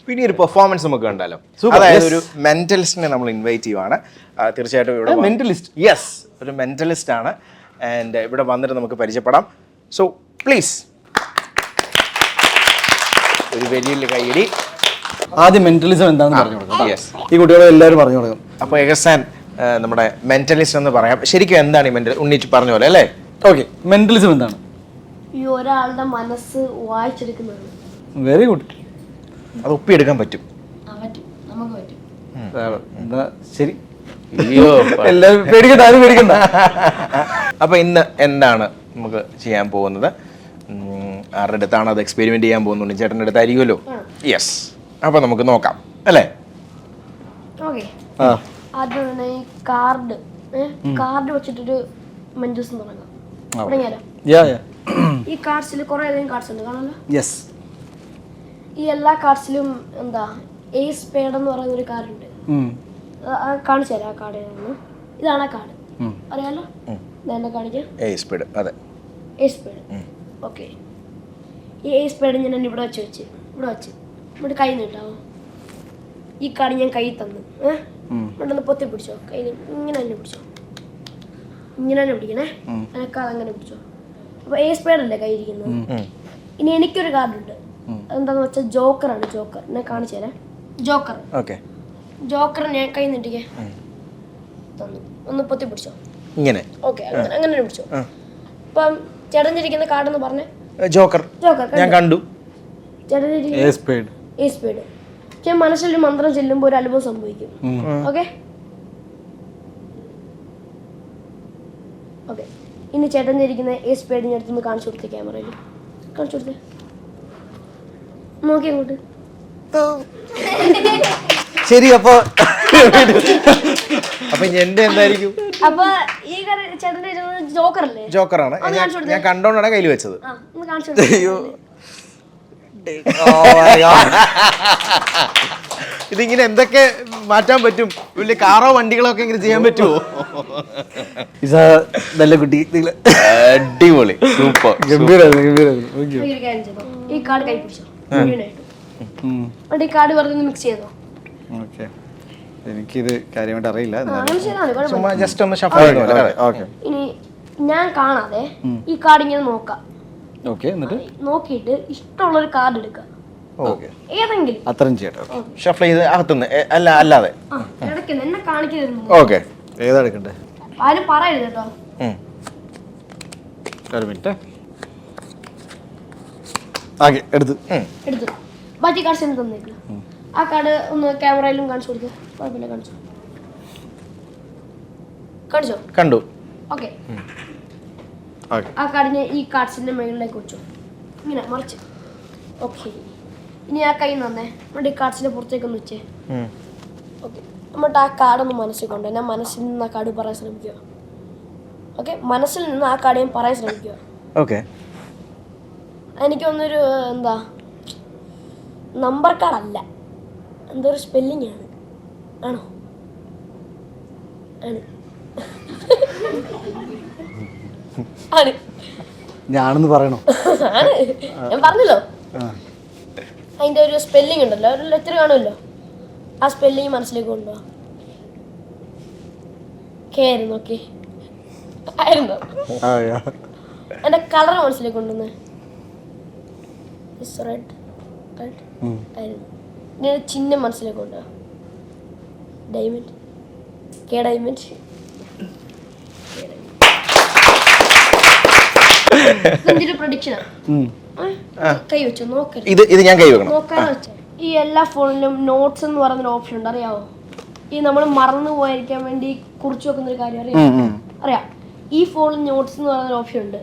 പിന്നെ ഒരു പെർഫോമൻസ് നമുക്ക് കണ്ടാലോ. അതായത് ഒരു മെന്റലിസ്റ്റിനെ നമ്മൾ ഇൻവൈറ്റ് ചെയ്യുവാണ്. തീർച്ചയായിട്ടും ഇവിടെ മെന്റലിസ്റ്റ്, യെസ്, ഒരു മെന്റലിസ്റ്റ് ആണ്. ആൻഡ് ഇവിടെ വന്നിട്ട് നമുക്ക് പരിചയപ്പെടാം. സോ പ്ലീസ് ഒരു വലിയ കൈയടി. ആദ്യം മെന്റലിസം എന്താണെന്ന് പറഞ്ഞു കൊടുക്കാം. യെസ്, ഈ കുട്ടികളെ എല്ലാവരും പറഞ്ഞു കൊടുക്കും. അപ്പോൾ എഹസാൻ നമ്മുടെ മെന്റലിസ്റ്റ് എന്ന് പറയാം. ശരിക്കും എന്താണ് ഈ ഉണ്ണിച്ച് പറഞ്ഞ പോലെ അല്ലേ? ഓക്കെ, മെന്റലിസം എന്താണ്? ഈ ഒരാളുടെ മനസ്സ് വായിച്ചെടുക്കുന്നത്. Very good. അത് ഒപ്പിയെടുക്കാൻ പറ്റും. നമുക്ക് പറ്റും. എന്താ ശരി. അയ്യോ, എല്ലാവരും പേടിക്കണ്ട, ആരും പേടിക്കണ്ട. അപ്പൊ ഇന്ന് എന്താണ് നമുക്ക് ചെയ്യാൻ പോകുന്നത്? ആരുടെ അടുത്താണ് അത് എക്സ്പെരിമെന്റ് ചെയ്യാൻ പോകുന്നത്? ചേട്ടൻ്റെ അടുത്തായിരിക്കുമല്ലോ. യെസ്, അപ്പൊ നമുക്ക് നോക്കാം അല്ലേ? ഓക്കെ, ആദ്യം തന്നെ ഈ കാർഡ് വെച്ചിട്ടൊരു മെന്റലിസം തുടങ്ങിയാലോ? ഈ കാർഡ്സിൽ കുറെ അധികം കാർഡ്സ് ഉണ്ട്, കാണാലോ? യെസ്. ഈ എല്ലാ കാർഡ്സിലും എന്താ ഏസ് സ്പേഡ് എന്ന് പറയുന്ന ഒരു കാർഡ് ഉണ്ട്. കാണിച്ചു തരാം ആ കാർഡ്. ഇതാണ് ആ കാർഡ്, അറിയാലോ? എന്നെ കാണിക്കാം. Ace spade. അതെ, ഏസ് സ്പേഡ്. ഓക്കെ, ഈ ഏസ് സ്പേഡ് ഞാൻ ഇവിടെ വെച്ച് ഇവിടെ കൈ നീട്ടാവോ? ഈ കാർഡ് ഞാൻ കൈ തന്നു. ഇവിടെ ഒന്ന് പൊത്തി പിടിച്ചോ, കൈ ഇങ്ങനെ തന്നെ പിടിച്ചോ, ഇങ്ങനെ തന്നെ പിടിക്കണേ. എനക്കാതെ അങ്ങനെ പിടിച്ചോ. അപ്പൊ ഏസ് സ്പേഡ് അല്ലേ കൈ ഇരിക്കുന്നത്. ഇനി എനിക്കൊരു കാർഡ് ഉണ്ട്, എന്താന്ന് വെച്ചാൽ ജോക്കറാണ്. ജോക്കർ ഞാൻ കാണിച്ചു തരാം. ജോക്കർ. ഓക്കെ, ജോക്കർ ഞാൻ കൈ നീട്ടിക്കേ തന്നു. ഒന്ന് പൊത്തി പിടിച്ചോ ഇങ്ങനെ. ഓക്കെ, അങ്ങനെ പിടിച്ചോ. ഇപ്പം ചേട്ടനിരിക്കുന്ന കാർഡ് എന്ന് പറഞ്ഞേ. ജോക്കർ. ഞാൻ കണ്ടു. ചേട്ടനിരിക്കുന്ന ഞാൻ മനസ്സിലൊരു മന്ത്രം ചെല്ലുമ്പോൾ ഒരു അത്ഭുതം സംഭവിക്കും. ഓക്കെ ഓക്കെ, ഇനി ചേട്ടനിരിക്കുന്ന ഏസ് സ്പേഡ് ഞാൻ അടുത്തൊന്ന് കാണിച്ചു കൊടുത്തേ. ക്യാമറയിൽ കാണിച്ചു കൊടുത്തേ. നോക്കി അങ്ങോട്ട്. ശരി. അപ്പൊ എന്റെ എന്തായിരിക്കും? അപ്പൊ ഈ ചേട്ടന്റെ ജോക്കർ അല്ലേ? ജോക്കറാണ്. ഞാൻ കണ്ടോണ്ടാണ് കയ്യിൽ വെച്ചത്. ഒന്ന് കാണിച്ചു കൊടുത്തേ. ഇതിങ്ങനെ എന്തൊക്കെ മാറ്റാൻ പറ്റും? വലിയ കാറോ വണ്ടികളോ ഒക്കെ ഇങ്ങനെ ചെയ്യാൻ പറ്റുമോ? നല്ല കുട്ടി, അടിപൊളി, സൂപ്പർ. ഈ കാർഡ് കൈ പിടിച്ചോ, ഈ കാർഡ് വെറുതെ മിക്സ് ചെയ്തോ. എനിക്കിത് കാര്യമായിട്ട് അറിയില്ല. ജസ്റ്റ് ഒന്ന് ഷഫിൾ ചെയ്തോ. ഇനി ഞാൻ കാണാതെ ഈ കാർഡ് ഇങ്ങനെ നോക്കാം. നോക്കിയിട്ട് ഇഷ്ടമുള്ള ഒരു കാർഡ് എടുക്കുക, ഏതെങ്കിലും. അത്രയും ചെയ്യട്ടെ. ഷഫിൾ ചെയ്ത് അകത്തുനിന്ന് അല്ലാതെ ഇടയ്ക്ക് എന്നെ കാണിക്കരുത്. ഓക്കെ, ഏതാ എടുക്കണ്ടേ? ആരും പറയരുത് കേട്ടോ. ഒരു മിനിറ്റ്. എടുത്തു. ബാക്കി കാർഡ്സ് എനിക്ക് തന്നേക്കില്ല. ആ കാർഡ് ഒന്ന് ക്യാമറയിലും കാണിച്ചു കൊടുക്കുക. കുഴപ്പമില്ല, കാണിച്ചോ? കണ്ടു. ഓക്കെ, ആ കാർഡിനെ ഈ കാർഡ്സിന്റെ മുകളിലേക്ക് വെച്ചു, ഇങ്ങനെ മറിച്ച്. ഓക്കെ, ഇനി ആ കൈ നന്നേ നമ്മുടെ ഈ കാർഡ്സിന്റെ പുറത്തേക്കൊന്ന് വെച്ചേ. ഓക്കെ, എന്നിട്ട് ആ കാർഡൊന്ന് മനസ്സിൽ കൊണ്ട് ഞാൻ മനസ്സിൽ നിന്ന് ആ കാർഡ് പറയാൻ ശ്രമിക്കുക. ഓക്കെ, മനസ്സിൽ നിന്ന് ആ കാർഡ് ഞാൻ പറയാൻ ശ്രമിക്കുക. ഓക്കെ, എനിക്കൊന്നൊരു എന്താ നമ്പർ കാർഡല്ല, എന്തോ ഒരു സ്പെല്ലിംഗ് ആണ്. ആണോ? ആണ്. ആണ്. ഞാനെന്ന് പറയണോ? ആണ്, ഞാൻ പറഞ്ഞല്ലോ. അതിന്റെ ഒരു സ്പെല്ലിംഗ് ഉണ്ടല്ലോ, ഒരു ലെറ്റർ കാണുമല്ലോ, ആ സ്പെല്ലിംഗ് മനസ്സിലേക്ക് കൊണ്ടുപോവാ. കെ ആയിരുന്നു. ഓക്കെ, ആയിരുന്നോ? എന്റെ കളർ മനസ്സിലേക്ക് കൊണ്ടുവന്നേ. റെഡ് ആയിരുന്നു. ഇനി ചിഹ്നം മനസ്സിലേക്ക് കൊണ്ടുപോവാ. ഡയമണ്ട്. K diamond. കൈ വെച്ചോ, നോക്കരുത്. ഇത് ഞാൻ കൈ വെക്കണം. നോക്കാനോ വെച്ചോ. ഈ എല്ലാ ഫോണിലും നോട്ട്സ് എന്ന് പറയുന്നൊരു ഓപ്ഷൻ ഉണ്ട്, അറിയാവോ? ഈ നമ്മൾ മറന്നു പോയിരിക്കാൻ വേണ്ടി കുറിച്ച് വെക്കുന്ന ഒരു കാര്യം അറിയാം. ഈ ഫോണിൽ നോട്ട്സ് എന്ന് പറയുന്നൊരു ഓപ്ഷൻ ഉണ്ട്.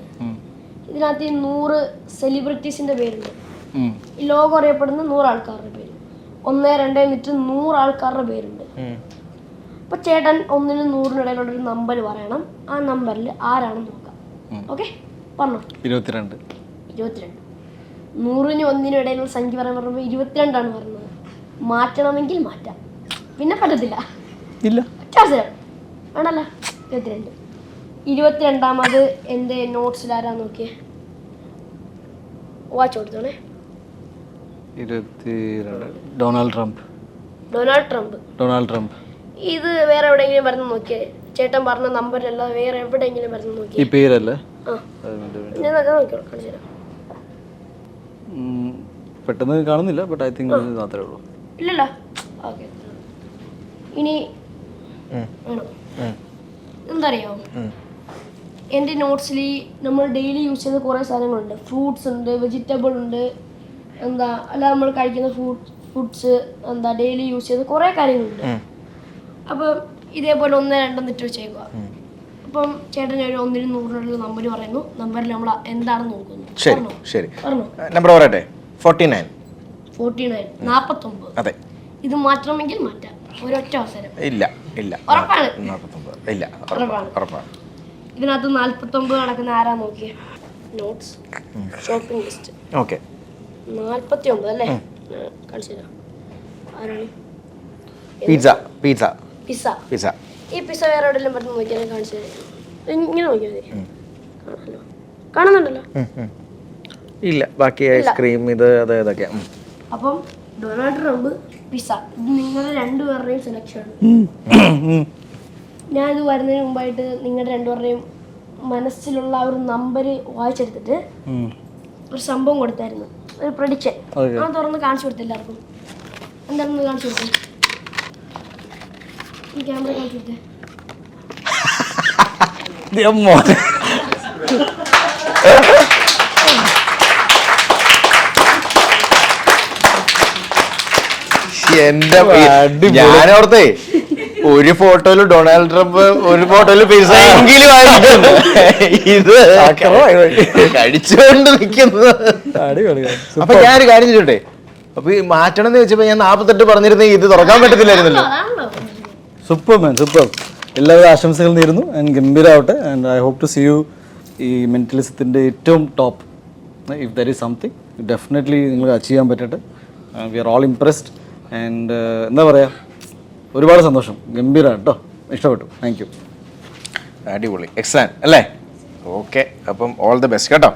ഇതിനകത്ത് 100 സെലിബ്രിറ്റീസിന്റെ പേരുണ്ട്. ഈ ലോകം അറിയപ്പെടുന്ന 100 ആൾക്കാരുടെ പേര്, 1, 2 എന്നിട്ട് 100 ആൾക്കാരുടെ പേരുണ്ട്. അപ്പൊ ചേട്ടൻ 1-നും 100-നും ഇടയിലുള്ള ഒരു നമ്പർ പറയണം. ആ നമ്പറിൽ ആരാണെന്ന് നോക്കാം. ഓക്കെ, പറഞ്ഞോ. 22. 100-നും 1-നും ഇടയിലുള്ള സംഖ്യ പറയാൻ പറയുമ്പോൾ 22 പറയുന്നത്. മാറ്റണമെങ്കിൽ മാറ്റാം, പിന്നെ പറ്റത്തില്ല. ഇല്ല, വേണല്ലോ. 22. 22ാമത് എൻ്റെ നോട്ട്സിൽ ആരാ നോക്കിയേ? വാച്ച് കൊടുത്തോണേ. 22 ഡൊണാൾഡ് ട്രംപ്. Donald Trump. ഇത് വേറെ എവിടെയെങ്കിലും വരുന്ന നോക്കിയേ? ചേട്ടൻ പറഞ്ഞ നമ്പറല്ല വേറെ എവിടെയെങ്കിലും വരുന്ന നോക്കിയേ? ഈ പേരല്ലേ? ഞാൻ നോക്കിയോ കാണിച്ചു തരാം. പെട്ടെന്ന് കാണുന്നില്ല, ബട്ട് ഐ തിങ്ക് മാത്രമേ ഉള്ളൂ. ഇല്ലല്ലോ. ഓക്കെ, ഇനി വേണം. എന്തറിയാമോ, എൻ്റെ നോട്ട്സിൽ നമ്മൾ ഡെയിലി യൂസ് ചെയ്യുന്ന കുറേ സാധനങ്ങളുണ്ട്. ഫ്രൂട്ട്സ് ഉണ്ട്, വെജിറ്റബിൾ ഉണ്ട്, എന്താ അല്ലാതെ നമ്മൾ കഴിക്കുന്ന ഫുഡ്സ്, എന്താ ഡെയിലി യൂസ് ചെയ്യുന്ന കുറേ കാര്യങ്ങളുണ്ട്. അപ്പം ഇതേപോലെ 1, 2 ഇട്ട് വെച്ചേക്കുക. അപ്പം ചേട്ടൻ ഒരു 1-നും 100-നുള്ള നമ്പർ പറയുന്നു. നമ്പറിൽ നമ്മൾ എന്താണെന്ന് നോക്കുന്നു. ശരി, നമ്പർ പറയട്ടെ. 49. 49. അതെ. ഇത് മാറ്റണമെങ്കിൽ മാറ്റാം, ഒരൊറ്റ അവസരം. ഇല്ല. ഉറപ്പാണ്? 49. ഇല്ല, ഉറപ്പാണ്. ഇതിനകത്ത് 49 നടക്കുന്ന ആരാ നോക്കിയേ? Notes shopping list. ഓക്കെ, 49 അല്ലേ? കാണിച്ചു തരാം. ആരാണ്? പിസ്സ. ഈ പിസ്സ വേറെ എവിടെയെങ്കിലും പറഞ്ഞ് നോക്കിയാൽ കാണിച്ചു തരാം. ഇങ്ങനെ നോക്കിയാൽ മതി. കാണുന്നുണ്ടല്ലോ? ഇല്ല, ബാക്കി ഐസ്ക്രീം ഇത് ഇതൊക്കെ. അപ്പം ഡൊണാൾഡ് ട്രംപ്, പിസ്സ, ഇത് നിങ്ങളുടെ രണ്ടുപേരുടെയും സെലക്ഷൻ. ഞാനിത് വരുന്നതിന് മുമ്പായിട്ട് നിങ്ങളുടെ രണ്ടുപേരുടെയും മനസ്സിലുള്ള ഒരു നമ്പർ വായിച്ചെടുത്തിട്ട് ഒരു സംഭവം കൊടുത്തായിരുന്നു, ഒരു പ്രഡിക്ഷൻ. ആ തുറന്ന് കാണിച്ചു കൊടുത്തു എല്ലാവർക്കും. എന്താണെന്ന് കാണിച്ചു കൊടുത്തു. ഈ ക്യാമറ കാണിച്ചു കൊടുത്തേ. ഞാനോർത്തേ ഒരു ഫോട്ടോയില് ഡൊണാൾഡ് ട്രംപ്, ഒരു ഫോട്ടോയില് പിസ്സ എങ്കിലും ആയിരിക്കും. ഇത് കഴിച്ചുകൊണ്ട് നിൽക്കുന്നത്. അപ്പൊ ഞാനൊരു കാര്യം ചോട്ടെ, അപ്പൊ ഈ മാറ്റണം എന്ന് വെച്ചപ്പോ ഞാൻ 48 പറഞ്ഞിരുന്നെങ്കിൽ ഇത് തുറക്കാൻ പറ്റത്തില്ലായിരുന്നല്ലോ. സൂപ്പർ. എല്ലാവരും ആശംസകൾ നേരുന്നു. ആൻഡ് ഗംഭീരാവട്ടെ. And I hope to see you ഈ മെന്റലിസത്തിന്റെ ഏറ്റവും top. If there is something definitely നിങ്ങൾക്ക് അച്ചീവ് ചെയ്യാൻ പറ്റട്ടെ. We are all impressed. And എന്താ പറയുക, ഒരുപാട് സന്തോഷം. ഗംഭീരമാണ് കേട്ടോ, ഇഷ്ടപ്പെട്ടു. Thank you. അടിപൊളി, എക്സലന്റ് അല്ലേ? ഓക്കെ, അപ്പം ഓൾ ദി ബെസ്റ്റ് കേട്ടോ.